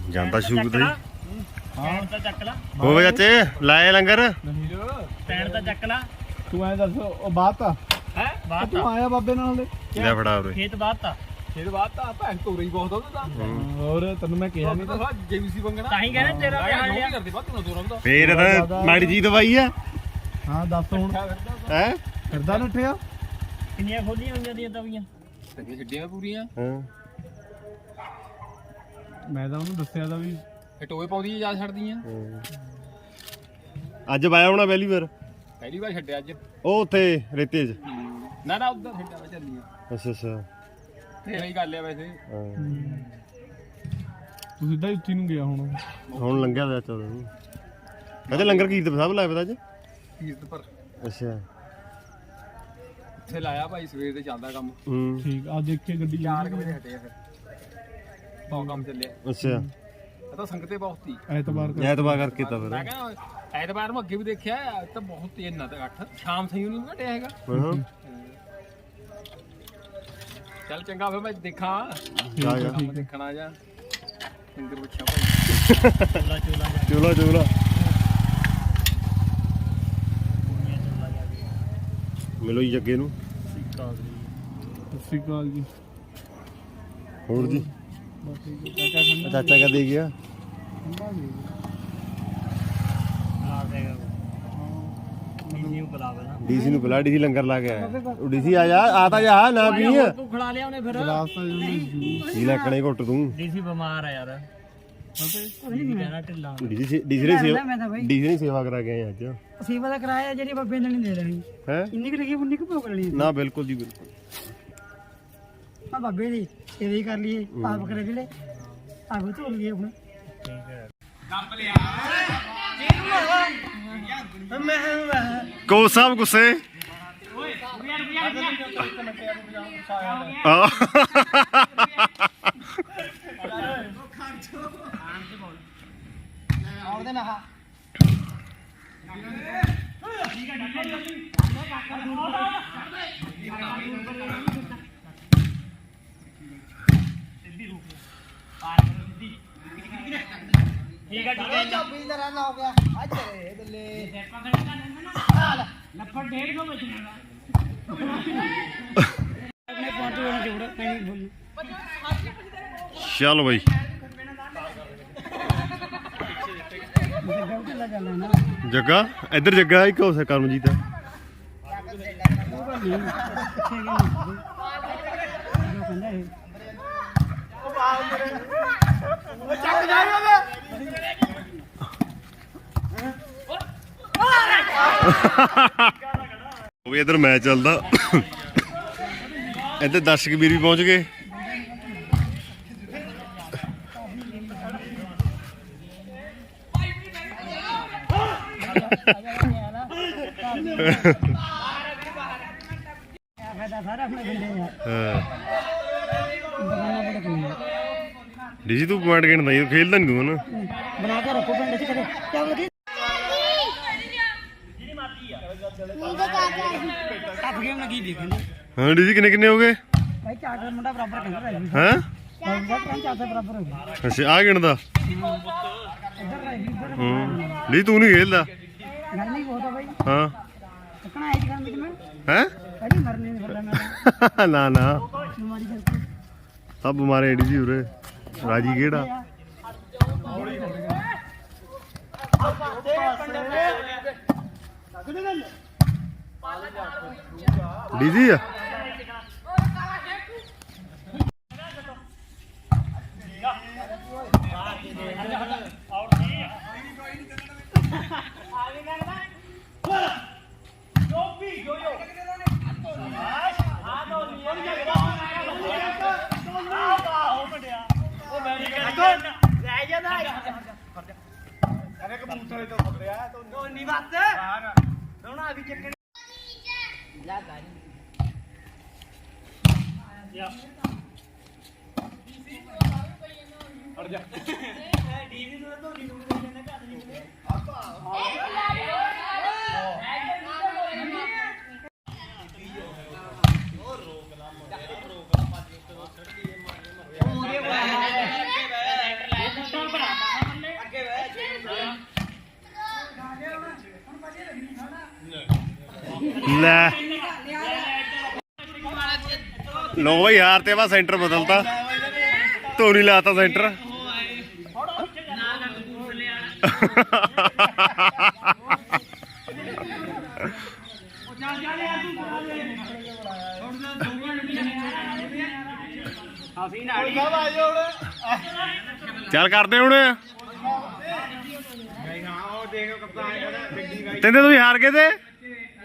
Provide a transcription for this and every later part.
ਜਾਂਦਾ ਸ਼ੂਕ ਤੇ ਹਾਂ ਤਾਂ ਚੱਕ ਲਾ ਹੋਵੇ ਚਾਚੇ ਲਾਏ ਲੰਗਰ ਪੈਣ ਤਾਂ ਚੱਕ ਲਾ ਤੂੰ ਐ ਦੱਸ ਉਹ ਬਾਤ ਤਾਂ ਹੈ ਬਾਤ ਤੂੰ ਆਇਆ ਬਾਬੇ ਨਾਲ ਦੇ ਲੈ ਫੜਾ ਉਰੇ ਖੇਤ ਬਾਤ ਤਾਂ ਫਿਰ ਬਾਤ ਤਾਂ ਭੈਣ ਤੋਰੀ ਬਹੁਤ ਉਹਦਾ ਤਾਂ ਹੋਰ ਤੈਨੂੰ ਮੈਂ ਕਿਹਾ ਨਹੀਂ ਤਾਂ ਜੇਬੀਸੀ ਬੰਗਣਾ ਤਾਂ ਹੀ ਕਹਿੰਦੇ ਤੇਰਾ ਵਿਆਹ ਲਿਆ ਕਰਦੇ ਬਾਤ ਨਾ ਦੋਰਾਂ ਦਾ ਫੇਰ ਤਾਂ ਮਾੜੀ ਜੀ ਦਵਾਈ ਆ ਹਾਂ ਦੱਸ ਹੁਣ ਹੈ ਫਿਰਦਾ ਨੱਠਿਆ ਕਿੰਨੀਆਂ ਖੋਲੀਆਂ ਹੋਈਆਂ ਦੀਆਂ ਤਵੀਆਂ ਤੇ ਛੱਡੀਆਂ ਪੂਰੀਆਂ ਹਾਂ ਮੈਂ ਤਾਂ ਉਹਨੂੰ ਦੱਸਿਆ ਤਾਂ ਵੀ ਇਹ ਟੋਏ ਪਾਉਂਦੀ ਜਾ ਛੱਡਦੀਆਂ ਅੱਜ ਵਾਇਆ ਹੋਣਾ ਪਹਿਲੀ ਵਾਰ ਛੱਡਿਆ ਅੱਜ ਉਹ ਉੱਥੇ ਰੇਤੇ 'ਚ ਨਾ ਨਾ ਉਧਰ ਛੱਡਿਆ ਚੱਲੀਆਂ ਅੱਛਾ ਅੱਛਾ ਤੇਰਾ ਹੀ ਗੱਲ ਆ ਵੈਸੇ ਹਾਂ। ਤੂੰ ਸਿੱਧਾ ਉੱਥੇ ਨੂੰ ਗਿਆ ਹੁਣ ਲੰਘਿਆ ਹੋਇਆ ਚੱਲ ਕਹਿੰਦੇ ਲੰਗਰ ਕੀਰਤ ਸਭ ਲਾਇਆ ਪਤਾ ਅੱਜ ਕੀਰਤ ਪਰ ਅੱਛਾ ਇੱਥੇ ਲਾਇਆ ਭਾਈ ਸਵੇਰ ਦੇ ਚੱਲਦਾ ਕੰਮ ਹੂੰ ਠੀਕ ਆ ਦੇਖ ਕੇ ਗੱਡੀ 4 ਵਜੇ ਹਟਿਆ ਫਿਰ ਬਹੁਤ ਕੰਮ ਚੱਲਿਆ ਅੱਛਾ ਇਹ ਤਾਂ ਸੰਗਤੇ ਬਹੁਤ ਸੀ ਐਤਵਾਰ ਐਤਵਾਰ ਕਰਕੇ ਤਾਂ ਫਿਰ ਮੈਂ ਕਿਹਾ ਐਤਵਾਰ ਨੂੰ ਅੱਗੇ ਵੀ ਦੇਖਿਆ ਤਾਂ ਬਹੁਤ ਤੇਜ਼ ਨਾ ਤਾਂ 8 ਸ਼ਾਮ ਸਹੀ ਨਹੀਂ ਘਟਿਆ ਹੈਗਾ ਹਾਂ ਚੱਲ ਚੰਗਾ ਫਿਰ ਮੈਂ ਦੇਖਾਂ ਜਾ ਜਾ ਦੇਖਣਾ ਜਾ ਸਿੰਗਰ ਪੁੱਛਿਆ ਭਾਈ ਚੋਲਾ ਚੋਲਾ ਮਿਲੋ ਜੀ ਜੱਗੇ ਨੂੰ ਸਤਿ ਸ਼੍ਰੀ ਅਕਾਲ ਜੀ ਹੋਰ ਜੀ ਚਾਚਾ ਕਾ ਦੇ ਗਿਆ ਡੀਸੀ ਨੂੰ ਬੁਲਾ ਡੀਸੀ ਲੰਗਰ ਲਾ ਕੇ ਆਇਆ ਡੀਸੀ ਆ ਜਾ ਆ ਤਾਂ ਜਾ ਨਾ ਪੀ ਤੂੰ ਖੜਾ ਲਿਆ ਉਹਨੇ ਫਿਰ ਗਲਾਸ ਤਾਂ ਕੀ ਲੱਕਣੇ ਘੁੱਟ ਤੂੰ ਡੀਸੀ ਬਿਮਾਰ ਆ ਯਾਰ ਡੀਸੀ ਕਹਿਣਾ ਢਿੱਲਾ ਡੀਸੀ ਨੇ ਸੇਵਾ ਕਰਾ ਕੇ ਆਏ ਅੱਜ ਸੇਵਾ ਦਾ ਕਿਰਾਇਆ ਜਿਹੜੀ ਬੱਬੇ ਨੇ ਨਹੀਂ ਦੇ ਦੇਣੀ ਹੈ ਇੰਨੀ ਕੁ ਲੱਗੀ ਉਨੀ ਕੁ ਭੋਗ ਲੈਣੀ ਨਾ ਬਿਲਕੁਲ ਜੀ ਬਿਲਕੁਲ ਆ ਬੱਬੇ ਦੀ ਸੇਵਾ ਹੀ ਕਰ ਲਈਏ ਪਾਪ ਕਰੇ ਜਿਹੜੇ ਆਗੂ ਧੋ ਲਈਏ ਹੁਣ ਕੋ ਸਾਹਿਬ ਗੁੱਸੇ ਆ ਆਉਦੇ ਨਾ ਠੀਕ ਹੈ ਠੀਕ ਹੈ ਚਾਬੀ ਦਾ ਰਨ ਹੋ ਗਿਆ ਅੱਜ ਰੇ ਬੱਲੇ ਲੱਫੜ 150 ਬਚਣਾ ਆਪਣੇ ਪਹੁੰਚ ਹੋਣਾ ਜੋੜ ਨਹੀਂ ਬੋਲ ਚਲ ਬਈ ਗਲਤ ਲੱਗ ਜਾਂਦਾ ਨਾ ਜੱਗਾ ਇੱਧਰ ਜੱਗਾ ਇੱਕ ਹੋ ਸਕਾ ਕਰਮਜੀਤ ਆ ਉਹ ਵੀ ਇੱਧਰ ਮੈਚ ਚੱਲਦਾ ਇੱਧਰ ਦਰਸ਼ਕ ਵੀਰ ਵੀ ਪਹੁੰਚ ਗਏ ਸਾਰਾ ਆਪਣੇ ਬੰਦੇ ਆ ਡੀਜੀ ਤੂੰ ਪੁਆਇੰਟ ਗਿਣਦਾ ਹੀ ਖੇਲਦਾ ਨਹੀਂ ਤੂੰ ਹਨਾ ਬਣਾ ਕੇ ਰੱਖੋ ਪਿੰਡ ਚ ਕਦੇ ਕਿਆ ਬੋਲਦੀ ਟੱਪ ਗੇਮ ਲੱਗੀ ਦੇਖਣ ਹਾਂ ਡੀਜੀ ਕਿੰਨੇ ਕਿੰਨੇ ਹੋ ਗਏ ਭਾਈ ਚਾਰ ਦਾ ਮੁੰਡਾ ਬਰਾਬਰ ਕਹਿੰਦਾ ਰਹੀ ਹੈਂ ਚਾਰ ਦੇ ਬਰਾਬਰ ਹੋ ਗਿਆ ਅੱਛਾ ਆ ਗਿਣਦਾ ਇੱਧਰ ਰਹੀ ਇੱਧਰ ਹੂੰ ਡੀ ਤੂੰ ਨਹੀਂ ਖੇਲਦਾ ਗੱਲ ਨਹੀਂ ਬਹੁਤ ਆ ਭਾਈ ਹਾਂ ਟੱਕਣਾ ਆਈ ਕਰਨ ਵਿੱਚ ਮੈਂ ਹੈ ਪਹਿਲੀ ਮਰਨੇ ਨਹੀਂ ਫਿਰਦਾ ਮੈਂ ਨਾ ਨਾ ਬਿਮਾਰੀ ਕਰਕੇ ਸਭ ਬਿਮਾਰੇ ਡੀਜੀ ਉਰੇ ਰਾਜੀ ਕਿਹੜਾ ਡੀਜੀ ਆ ਲੈ ਲੋ ਬਈ ਯਾਰ ਤੇ ਵਾ ਸੈਂਟਰ ਬਦਲਤਾ ਧੋਨੀ ਲਾਤਾ ਸੈਂਟਰ ਚੱਲ ਕਰਦੇ ਹੁਣ ਤਿੰਦੇ ਤੁਸੀਂ ਹਾਰ ਗਏ ਤੇ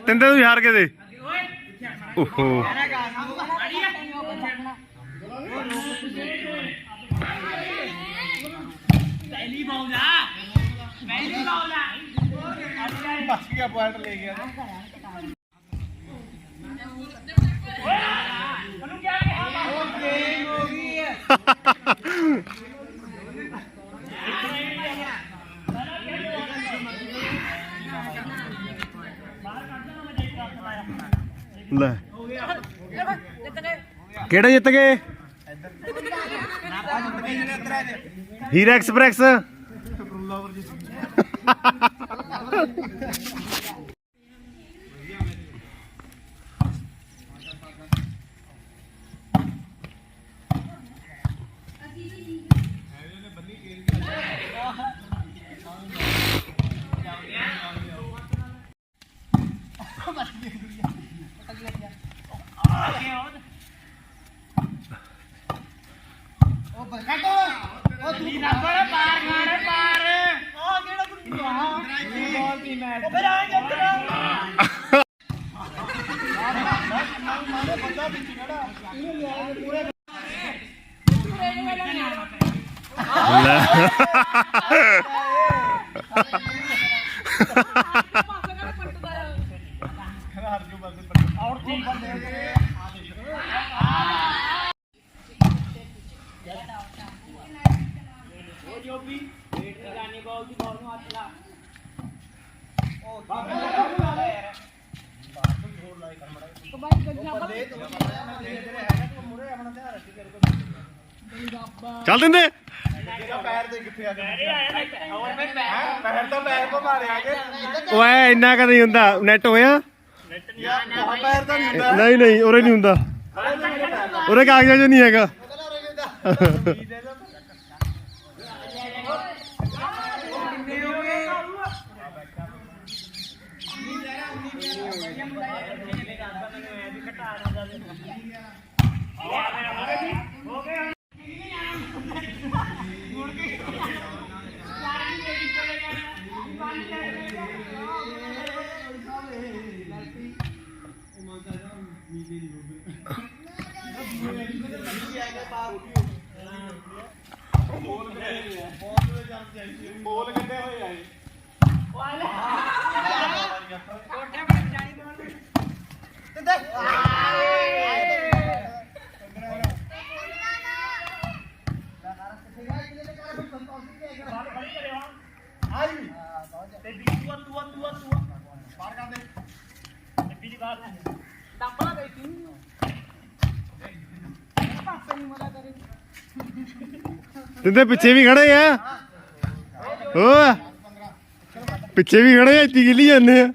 ਤਿੰਦੇ ਤੁਸੀਂ ਹਾਰ ਗਏ ਤੇ ਓਹੋ ਬਚ ਗਿਆ ਪੁਆਇੰਟ ਲੈ ਗਿਆ ਲੈ ਕਿਹੜਾ ਜਿੱਤ ਗਏ ਹੀਰਾ ਐਕਸਪ੍ਰੈਸ ਚੱਲ ਦਿੰਦੇ ਪੈਰ ਦੇ ਕਿੱਥੇ ਆ ਗਏ ਪੈਰ ਤਾਂ ਪੈਰ ਕੋ ਮਾਰਿਆ ਕੇ ਓਏ ਇੰਨਾ ਕਦੇ ਨਹੀਂ ਹੁੰਦਾ ਨੈਟ ਹੋਇਆ ਪੈਰ ਤਾਂ ਨਹੀਂ ਹੁੰਦਾ ਨਹੀਂ ਨਹੀਂ ਉਰੇ ਨਹੀਂ ਹੁੰਦਾ ਉਰੇ ਕਾਗਜ਼ਾਂ 'ਚ ਨਹੀਂ ਹੈਗਾ ਬੋਲ ਕੱਢੇ ਹੋਏ ਆਏ ਤਿੰਦੇ ਪਿੱਛੇ ਵੀ ਖੜੇ ਆ ਓ ਪਿੱਛੇ ਵੀ ਖੜੇ ਆ ਇੱਥੇ ਗਿੱਲੀ ਜਾਂਦੇ ਆ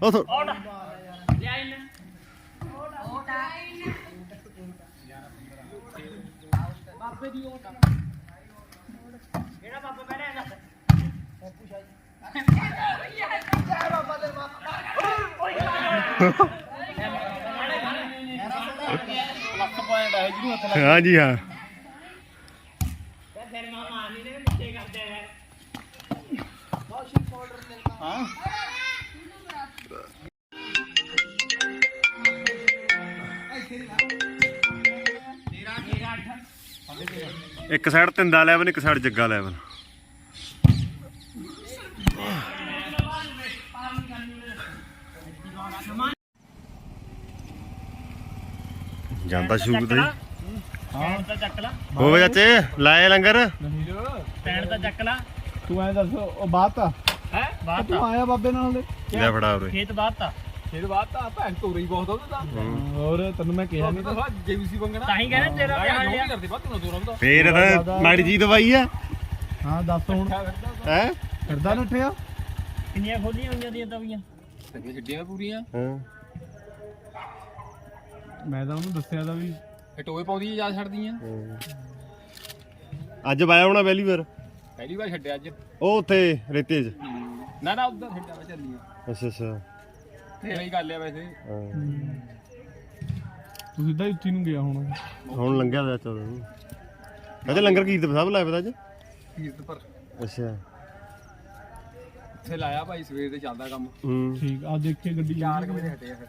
ਉਹ हाँ जी हाँ एक साइड तिंदा लेवल एक साइड जग्गा लेवल ਜਾਂਦਾ ਸ਼ੂਕ ਤੇ ਹਾਂ ਤਾਂ ਚੱਕ ਲਾ ਹੋਵੇ ਚਾਚੇ ਲਾਏ ਲੰਗਰ ਪੈਣ ਤਾਂ ਚੱਕ ਲਾ ਤੂੰ ਐ ਦੱਸ ਉਹ ਬਾਤ ਆ ਹੈ ਬਾਤ ਤੂੰ ਆਇਆ ਬਾਬੇ ਨਾਲ ਲੈ ਫੜਾ ਉਰੇ ਖੇਤ ਬਾਤ ਆ ਫਿਰ ਬਾਤ ਆ ਭੈਣ ਤੋਰੀ ਬਹੁਤ ਉਹਦਾ ਹੋਰ ਤੈਨੂੰ ਮੈਂ ਕਿਹਾ ਨਹੀਂ ਤਾਂ ਜੀਵੀਸੀ ਬੰਗਣਾ ਤਾਂ ਹੀ ਕਹਿੰਦੇ ਤੇਰਾ ਵਿਆਹ ਨਹੀਂ ਕਰਦੀ ਬਾਤ ਤੂੰ ਤੋਰਾ ਹੁੰਦਾ ਫੇਰ ਤਾਂ ਮਾੜੀ ਜੀ ਦਵਾਈ ਆ ਹਾਂ ਦੱਸ ਹੁਣ ਹੈ ਕਰਦਾ ਨੱਠਿਆ ਕਿੰਨੀਆਂ ਖੋਲੀਆਂ ਹੋਈਆਂ ਦੀਆਂ ਤਵੀਆਂ ਛੱਡੀਆਂ ਪੂਰੀਆਂ ਹਾਂ ਮੈਂ ਤਾਂ ਉਹਨੂੰ ਦੱਸਿਆ ਤਾਂ ਵੀ ਟੋਏ ਪਾਉਂਦੀ ਜਾ ਛੱਡਦੀਆਂ ਅੱਜ ਪਾਇਆ ਹੋਣਾ ਪਹਿਲੀ ਵਾਰ ਪਹਿਲੀ ਵਾਰ ਛੱਡਿਆ ਅੱਜ ਉਹ ਉੱਥੇ ਰੇਤੇ 'ਚ ਨਾ ਨਾ ਉਧਰ ਛੱਡਿਆ ਵਾ ਚੱਲੀਆਂ ਅੱਛਾ ਅੱਛਾ ਤੇਰਾ ਹੀ ਕਰ ਲਿਆ ਵੈਸੇ ਹਾਂ। ਤੂੰ ਸਿੱਧਾ ਉੱਥੇ ਨੂੰ ਗਿਆ ਹੁਣ ਹੁਣ ਲੰਘਿਆ ਹੋਇਆ ਚੌਦਾਂ ਨੂੰ ਅੱਛਾ ਲੰਗਰ ਕੀਰਤ ਸਾਹਿਬ ਲਾਇਆ ਪਤਾ ਅੱਜ ਕੀਰਤ ਪਰ ਅੱਛਾ ਇੱਥੇ ਲਾਇਆ ਭਾਈ ਸਵੇਰ ਦੇ ਚੱਲਦਾ ਕੰਮ ਹੂੰ ਠੀਕ ਆ ਦੇਖੇ ਗੱਡੀ 4 ਵਜੇ ਹਟਿਆ ਫਿਰ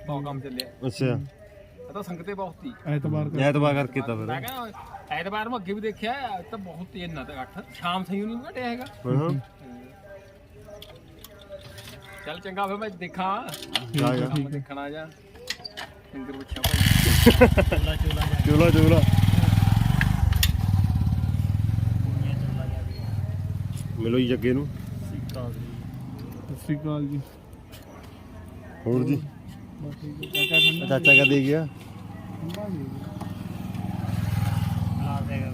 ਬਹੁਤ ਕੰਮ ਚੱਲਿਆ ਅੱਛਾ ਇਹ ਤਾਂ ਸੰਗਤੇ ਬਹੁਤ ਸੀ ਐਤਵਾਰ ਕਰ ਐਤਵਾਰ ਕਰਕੇ ਤਾਂ ਫਿਰ ਮੈਂ ਕਹਿੰਦਾ ਐਤਵਾਰ ਨੂੰ ਅੱਗੇ ਵੀ ਦੇਖਿਆ ਇਹ ਤਾਂ ਬਹੁਤ ਤੇਜ਼ ਨਾ ਤਾਂ ਅੱਠ ਸ਼ਾਮ ਸਹੀ ਨਹੀਂ ਘਟਿਆ ਹੈਗਾ ਹਾਂ ਚੱਲ ਚੰਗਾ ਫਿਰ ਮੈਂ ਦੇਖਾਂ ਜਾ ਜਾ ਕੰਮ ਦੇਖਣਾ ਜਾ ਲੰਗਰ ਪੁੱਛਿਆ ਭਾਈ ਚੋਲਾ ਚੋਲਾ ਜਾ ਚੋਲਾ ਚੋਲਾ ਕੁੜੀਆਂ ਚੋਲਾ ਜਾ ਕੇ ਮਿਲੋ ਜੀ ਜੱਗੇ ਨੂੰ ਸਿੱਕਾ ਦੀ ਸਤਿ ਸ਼੍ਰੀ ਅਕਾਲ ਜੀ ਹੋਰ ਜੀ ਬਸ ਠੀਕ ਹੈ ਕਾਕਾ ਠੰਡਾ ਚਾਚਾ ਕਾ ਦੇ ਗਿਆ ਠੰਡਾ ਜੀ ਬੁਲਾ ਦੇਗਾ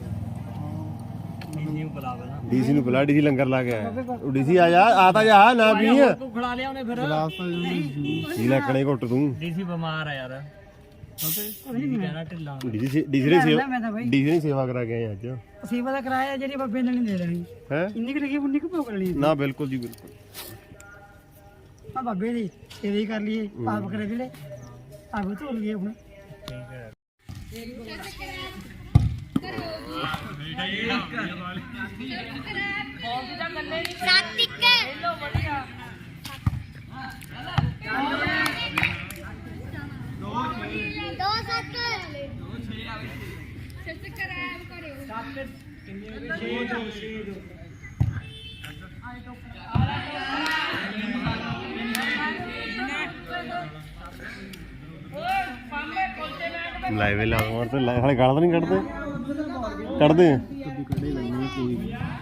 ਡੀਸੀ ਨੂੰ ਬੁਲਾ ਬਣਾ ਡੀਸੀ ਨੂੰ ਬੁਲਾ ਡੀਸੀ ਲੰਗਰ ਲਾ ਕੇ ਆਇਆ ਉਹ ਡੀਸੀ ਆ ਜਾ ਆ ਤਾਂ ਜਾ ਨਾ ਪੀ ਤੂੰ ਖੜਾ ਲਿਆ ਉਹਨੇ ਫਿਰ ਗਲਾਸ ਤਾਂ ਜੀ ਕੀ ਲੱਕੜੇ ਘੁੱਟ ਤੂੰ ਡੀਸੀ ਬਿਮਾਰ ਆ ਯਾਰ ਕਹਿਣਾ ਢਿੱਲਾ ਡੀਸੀ ਦੀ ਸੇਵਾ ਡੀਸੀ ਨੇ ਸੇਵਾ ਕਰਾ ਕੇ ਆਏ ਅੱਜ ਸੇਵਾ ਦਾ ਕਿਰਾਇਆ ਜਿਹੜੀ ਬੱਬੇ ਨੇ ਨਹੀਂ ਦੇ ਦੇਣੀ ਹੈ ਇੰਨੀ ਕੁ ਲੱਗੀ ਉਨੀ ਕੁ ਭੋਗ ਲੈਣੀ ਨਾ ਬਿਲਕੁਲ ਜੀ ਬਿਲਕੁਲ ਆ ਬੱਬੇ ਦੀ ਸੇਵਾ ਹੀ ਕਰ ਲਈਏ ਪਾਪ ਕਰੇ ਜਿਹੜੇ ਆਪ ਧੋ ਲਈਏ ਹੁਣ ਠੀਕ ਹੈ ਦੋ ਸੱਤ ਸਬਸਕ੍ਰਾਈਬ ਕਰਿਓ ਲਾਈਵ ਲਾ ਹੋਰ ਤੇ ਹਾਲੇ ਗਾਲਾਂ ਤਾਂ ਨਹੀਂ ਕੱਢਦੇ ਕੱਢਦੇ ਆ